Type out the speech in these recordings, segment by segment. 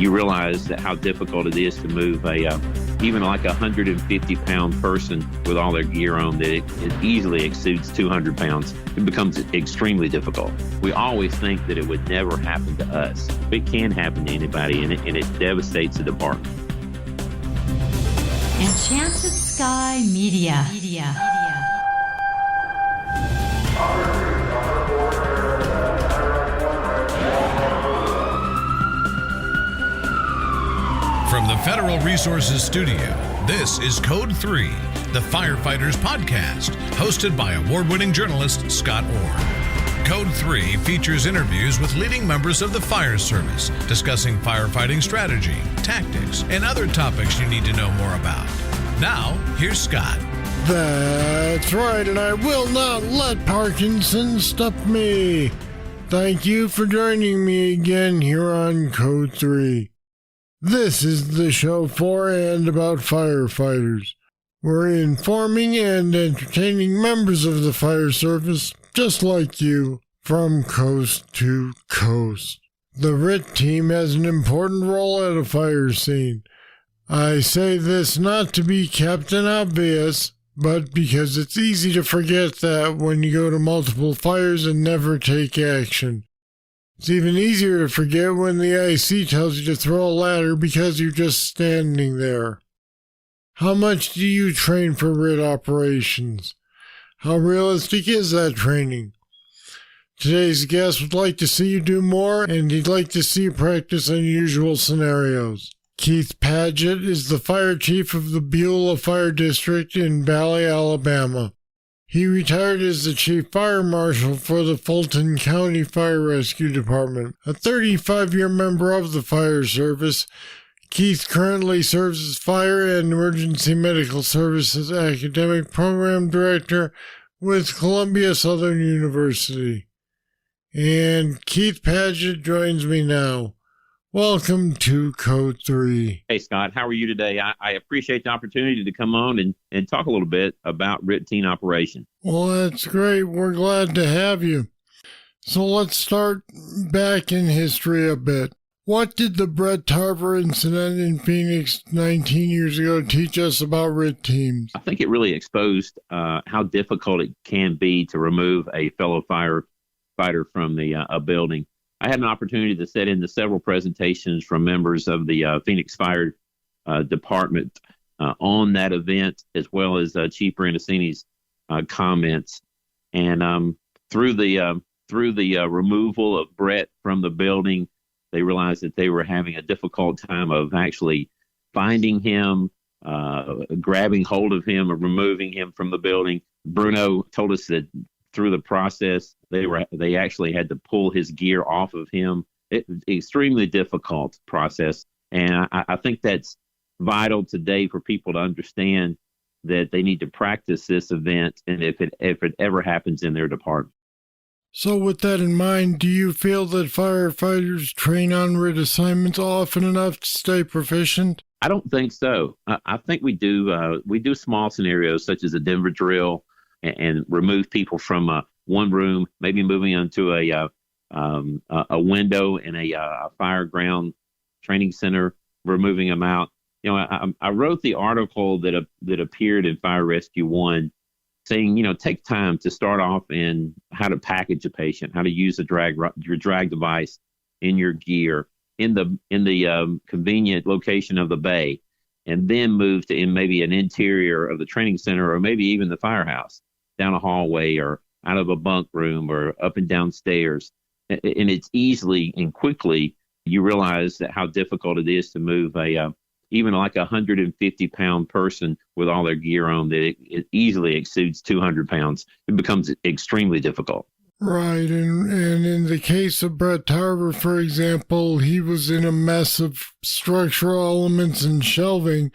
you realize that how difficult it is to move even like 150-pound person with all their gear on, that it easily exceeds 200 pounds. It becomes extremely difficult. We always think that it would never happen to us. It can happen to anybody, and it devastates the department. Enchanted Sky Media. From the Federal Resources Studio, this is Code 3, the Firefighters podcast, hosted by award-winning journalist Scott Orr. Code 3 features interviews with leading members of the fire service, discussing firefighting strategy, tactics, and other topics you need to know more about. Now, here's Scott. That's right, and I will not let Parkinson stop me. Thank you for joining me again here on Code 3. This is the show for and about firefighters. We're informing and entertaining members of the fire service, just like you, from coast to coast. The RIT team has an important role at a fire scene. I say this not to be Captain Obvious, but because it's easy to forget that when you go to multiple fires and never take action. It's even easier to forget when the IC tells you to throw a ladder because you're just standing there. How much do you train for RIT operations? How realistic is that training? Today's guest would like to see you do more, and he'd like to see you practice unusual scenarios. Keith Padgett is the fire chief of the Beulah Fire District in Valley, Alabama. He retired as the chief fire marshal for the Fulton County Fire Rescue Department. A 35-year member of the fire service, Keith currently serves as Fire and Emergency Medical Services Academic Program Director with Columbia Southern University. And Keith Padgett joins me now. Welcome to Code 3. Hey, Scott, how are you today? I appreciate the opportunity to come on and talk a little bit about RIT team operation. Well, that's great. We're glad to have you. So let's start back in history a bit. What did the Brett Tarver incident in Phoenix 19 years ago teach us about RIT teams? I think it really exposed how difficult it can be to remove a fellow firefighter from a building. I had an opportunity to sit into several presentations from members of the Phoenix Fire Department on that event, as well as Chief Brandicini's comments. And through the removal of Brett from the building, they realized that they were having a difficult time of actually finding him, grabbing hold of him, or removing him from the building. Bruno told us that through the process, they actually had to pull his gear off of him. It was an extremely difficult process, and I think that's vital today for people to understand that they need to practice this event, and if it ever happens in their department. So with that in mind, do you feel that firefighters train on RIT assignments often enough to stay proficient? I don't think so. I think we do. We do small scenarios such as a Denver drill, and remove people from one room, maybe moving onto a window in a fire ground training center, removing them out. You know, I wrote the article that appeared in Fire Rescue 1 saying, you know, take time to start off in how to package a patient, how to use your drag device in your gear in the convenient location of the bay, and then move to in maybe an interior of the training center, or maybe even the firehouse, down a hallway or out of a bunk room or up and down stairs. And it's easily and quickly, you realize that how difficult it is to move even like 150-pound person with all their gear on, that it easily exceeds 200 pounds. It becomes extremely difficult. Right, and in the case of Brett Tarver, for example, he was in a mess of structural elements and shelving,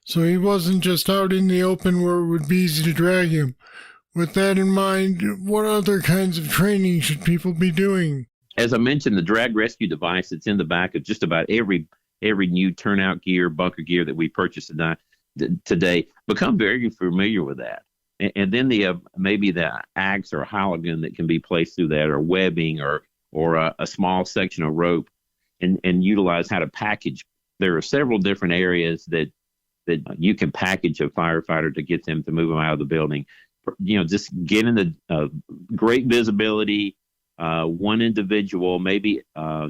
so he wasn't just out in the open where it would be easy to drag him. With that in mind, what other kinds of training should people be doing? As I mentioned, the drag rescue device that's in the back of just about every new turnout gear, bunker gear that we purchase today, become very familiar with that. And then maybe the axe or halogen that can be placed through that, or webbing, or a small section of rope. and utilize how to package. There are several different areas that you can package a firefighter to get them to move them out of the building. Just getting the great visibility, one individual, maybe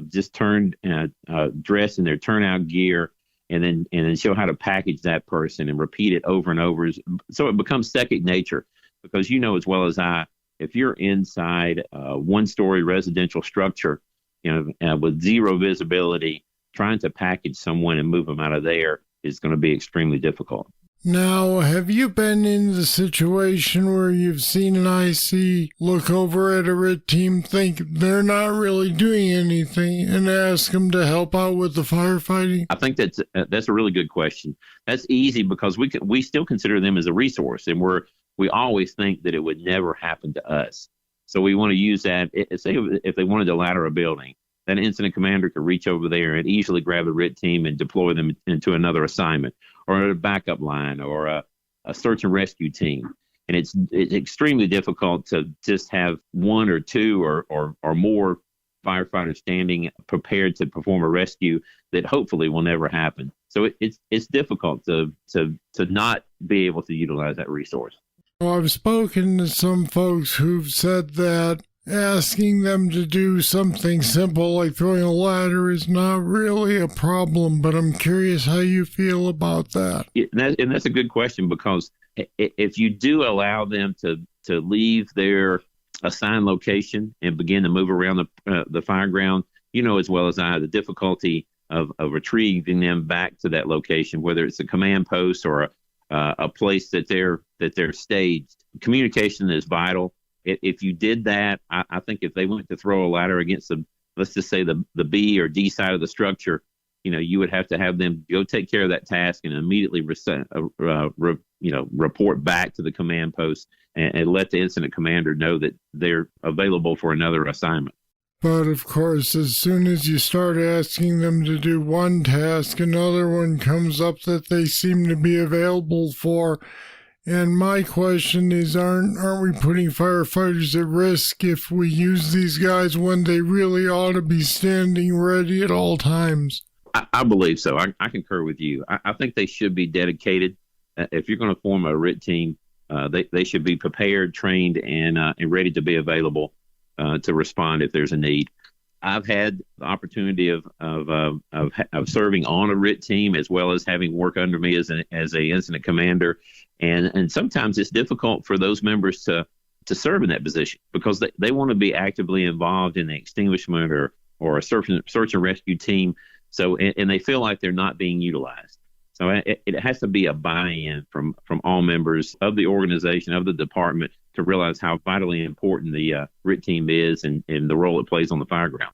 just dressed in their turnout gear, and then show how to package that person and repeat it over and over. So it becomes second nature, because as well as I, if you're inside a one-story residential structure, with zero visibility, trying to package someone and move them out of there is going to be extremely difficult. Now, have you been in the situation where you've seen an IC look over at a RIT team, think they're not really doing anything, and ask them to help out with the firefighting? I think that's a really good question. That's easy because we still consider them as a resource, and we always think that it would never happen to us. So we want to use that. Say if they wanted to ladder a building, that incident commander could reach over there and easily grab the RIT team and deploy them into another assignment, or a backup line, or a search and rescue team. And it's extremely difficult to just have one or two or more firefighters standing prepared to perform a rescue that hopefully will never happen. So it's difficult to not be able to utilize that resource. Well, I've spoken to some folks who've said that asking them to do something simple like throwing a ladder is not really a problem, but I'm curious how you feel about that. And that's a good question, because if you do allow them to leave their assigned location and begin to move around the fire ground, as well as I, the difficulty of retrieving them back to that location, whether it's a command post or a place that they're staged. Communication is vital. If you did that, I think if they went to throw a ladder against let's just say the B or D side of the structure, you would have to have them go take care of that task and immediately report back to the command post and let the incident commander know that they're available for another assignment. But of course, as soon as you start asking them to do one task, another one comes up that they seem to be available for. And my question is, aren't we putting firefighters at risk if we use these guys when they really ought to be standing ready at all times? I believe so. I concur with you. I think they should be dedicated. If you're going to form a RIT team, they should be prepared, trained, and ready to be available to respond if there's a need. I've had the opportunity of serving on a RIT team, as well as having work under me as a incident commander, and sometimes it's difficult for those members to serve in that position because they want to be actively involved in the extinguishment or a search and rescue team. So and they feel like they're not being utilized. So it has to be a buy-in from all members of the organization, of the department, to realize how vitally important the RIT team is and the role it plays on the fire ground.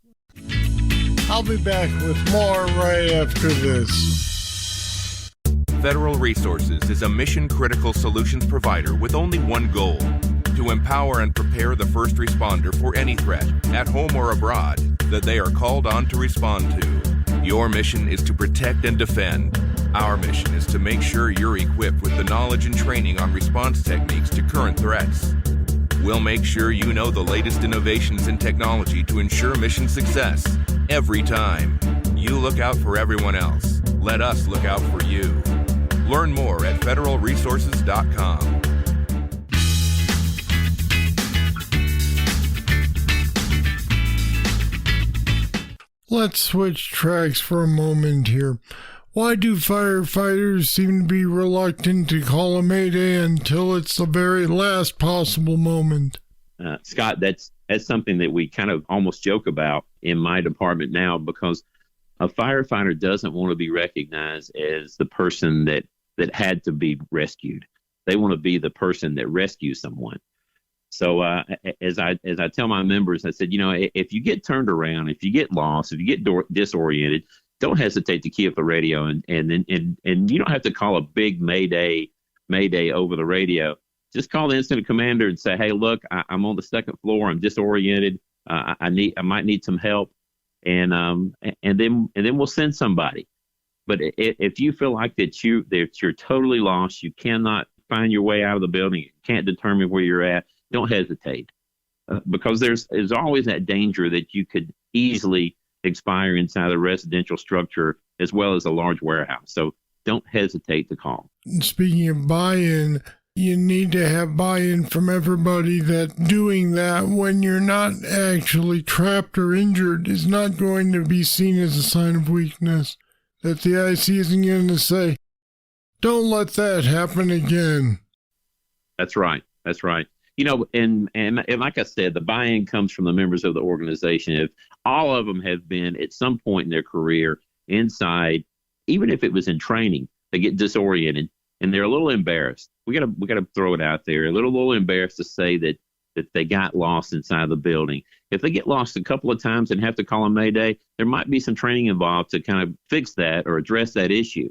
I'll be back with more right after this. Federal Resources is a mission-critical solutions provider with only one goal: to empower and prepare the first responder for any threat, at home or abroad, that they are called on to respond to. Your mission is to protect and defend. Our mission is to make sure you're equipped with the knowledge and training on response techniques to current threats. We'll make sure you know the latest innovations in technology to ensure mission success every time. You look out for everyone else. Let us look out for you. Learn more at federalresources.com. Let's switch tracks for a moment here. Why do firefighters seem to be reluctant to call a mayday until it's the very last possible moment? Scott, that's something that we kind of almost joke about in my department now, because a firefighter doesn't want to be recognized as the person that had to be rescued. They want to be the person that rescues someone. So as I tell my members, I said, if you get turned around, if you get lost, if you get disoriented, don't hesitate to key up the radio, and you don't have to call a big mayday over the radio. Just call the incident commander and say, hey, look, I'm on the second floor. I'm disoriented. I might need some help, and then we'll send somebody. But if you feel like that you're totally lost, you cannot find your way out of the building, you can't determine where you're at, don't hesitate, because there's always that danger that you could easily expire inside a residential structure as well as a large warehouse. So don't hesitate to call. Speaking of buy-in, you need to have buy-in from everybody that doing that when you're not actually trapped or injured is not going to be seen as a sign of weakness. That the IC isn't going to say, don't let that happen again. That's right. That's right. You know, and like I said, the buy-in comes from the members of the organization. If all of them have been at some point in their career inside, even if it was in training, they get disoriented and they're a little embarrassed. We gotta throw it out there. A little embarrassed to say that they got lost inside the building. If they get lost a couple of times and have to call a Mayday, there might be some training involved to kind of fix that or address that issue.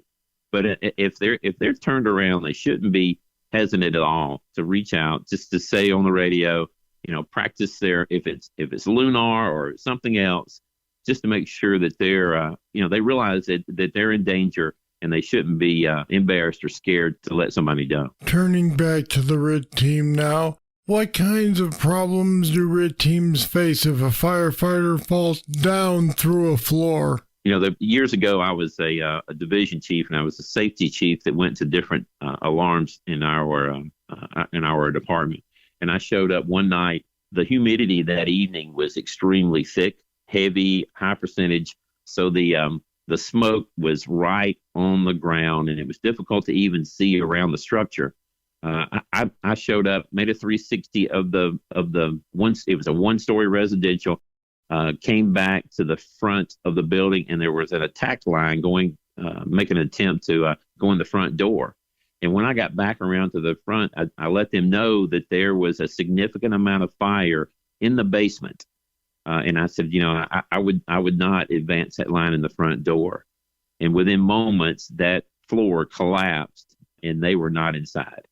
But if they're turned around, they shouldn't be hesitant at all to reach out, just to say on the radio, you know, practice there if it's lunar or something else, just to make sure that they're they realize that they're in danger and they shouldn't be embarrassed or scared to let somebody know. Turning back to the RIT team now, what kinds of problems do RIT teams face if a firefighter falls down through a floor? You know, years ago, I was a division chief, and I was a safety chief that went to different alarms in our department. And I showed up one night. The humidity that evening was extremely thick, heavy, high percentage. So the smoke was right on the ground, and it was difficult to even see around the structure. I showed up, made a 360 of the one. It was a one-story residential. Came back to the front of the building, and there was an attack line making an attempt to go in the front door. And when I got back around to the front, I let them know that there was a significant amount of fire in the basement. And I said, you know, I would not advance that line in the front door. And within moments, that floor collapsed, and they were not inside.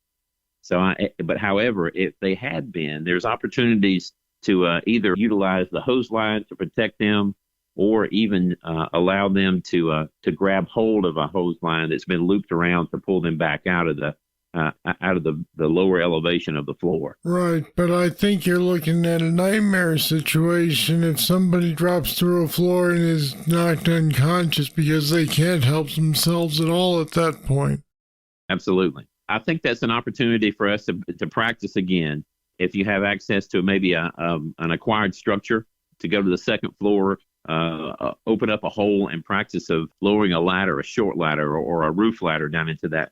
But however, if they had been, there's opportunities to either utilize the hose line to protect them, or even allow them to grab hold of a hose line that's been looped around to pull them back out of the lower elevation of the floor. Right, but I think you're looking at a nightmare situation if somebody drops through a floor and is knocked unconscious because they can't help themselves at all at that point. Absolutely. I think that's an opportunity for us to practice again. If you have access to maybe an acquired structure, to go to the second floor, open up a hole and practice of lowering a ladder, a short ladder, or a roof ladder down into that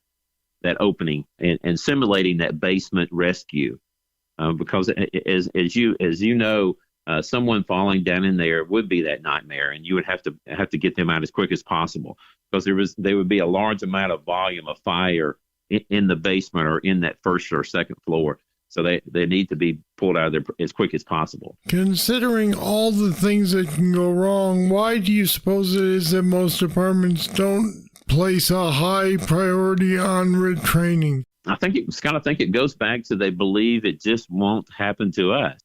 opening and simulating that basement rescue. Because as you know, someone falling down in there would be that nightmare, and you would have to get them out as quick as possible, because there would be a large amount of volume of fire in the basement or in that first or second floor. So they need to be pulled out of there as quick as possible. Considering all the things that can go wrong, why do you suppose it is that most departments don't place a high priority on RIT training? I think it goes back to they believe it just won't happen to us.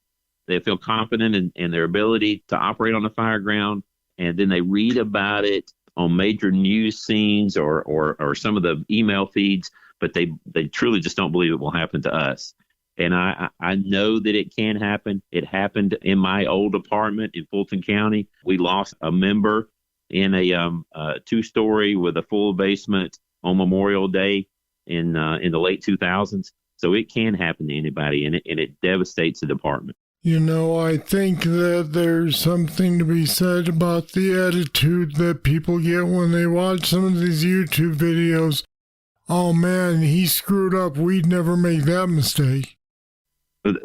They feel confident in their ability to operate on the fire ground, and then they read about it on major news scenes or some of the email feeds, but they truly just don't believe it will happen to us. And I know that it can happen. It happened in my old department in Fulton County. We lost a member in a two-story with a full basement on Memorial Day in the late 2000s. So it can happen to anybody, and it devastates the department. You know, I think that there's something to be said about the attitude that people get when they watch some of these YouTube videos. Oh man, he screwed up. We'd never make that mistake.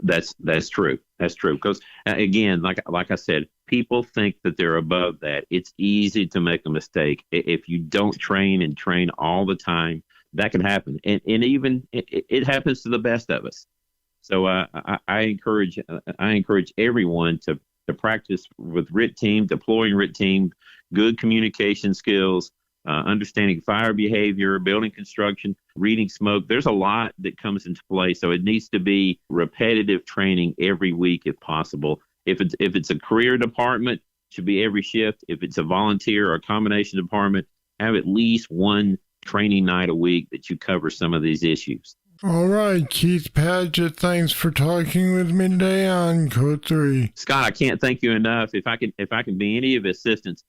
That's true. That's true. Because again, like I said, people think that they're above that. It's easy to make a mistake if you don't train all the time. That can happen, and even it happens to the best of us. So I encourage everyone to practice with RIT team, deploying RIT team, good communication skills, understanding fire behavior, building construction, reading smoke. There's a lot that comes into play. So it needs to be repetitive training every week if possible. If it's a career department, it should be every shift. If it's a volunteer or a combination department, have at least one training night a week that you cover some of these issues. All right, Keith Padgett, thanks for talking with me today on Code 3. Scott, I can't thank you enough. If I can be any of assistance,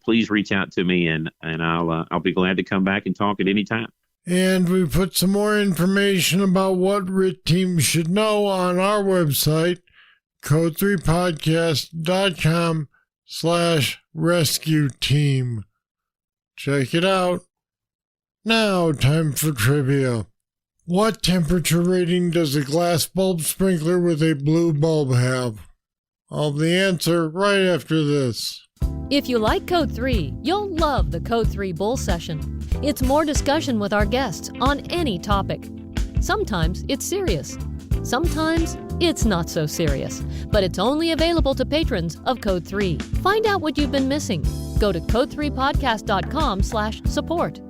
please reach out to me, and I'll be glad to come back and talk at any time. And we put some more information about what RIT teams should know on our website, code3podcast.com/rescue team. Check it out. Now, time for trivia. What temperature rating does a glass bulb sprinkler with a blue bulb have? I'll have the answer right after this. If you like Code 3, you'll love the Code 3 Bull Session. It's more discussion with our guests on any topic. Sometimes it's serious. Sometimes it's not so serious. But it's only available to patrons of Code 3. Find out what you've been missing. Go to code3podcast.com/support.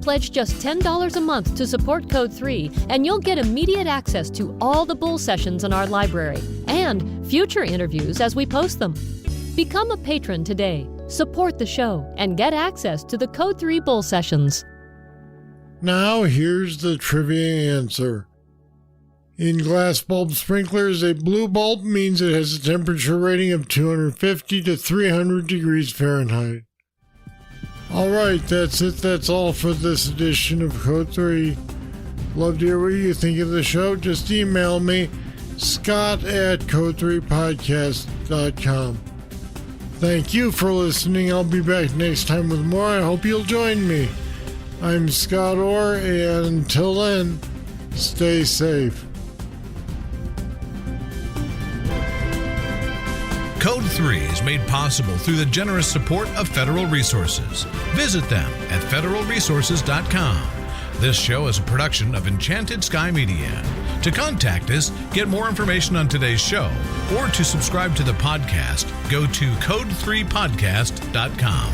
Pledge just $10 a month to support Code 3, and you'll get immediate access to all the Bull Sessions in our library and future interviews as we post them. Become a patron today, support the show, and get access to the Code 3 Bull Sessions. Now here's the trivia answer. In glass bulb sprinklers, a blue bulb means it has a temperature rating of 250 to 300 degrees Fahrenheit. All right, that's it. That's all for this edition of Code 3. Love to hear what you think of the show. Just email me, scott@code3podcast.com. Thank you for listening. I'll be back next time with more. I hope you'll join me. I'm Scott Orr, and until then, stay safe. Code 3 is made possible through the generous support of Federal Resources. Visit them at federalresources.com. This show is a production of Enchanted Sky Media. To contact us, get more information on today's show, or to subscribe to the podcast, go to code3podcast.com.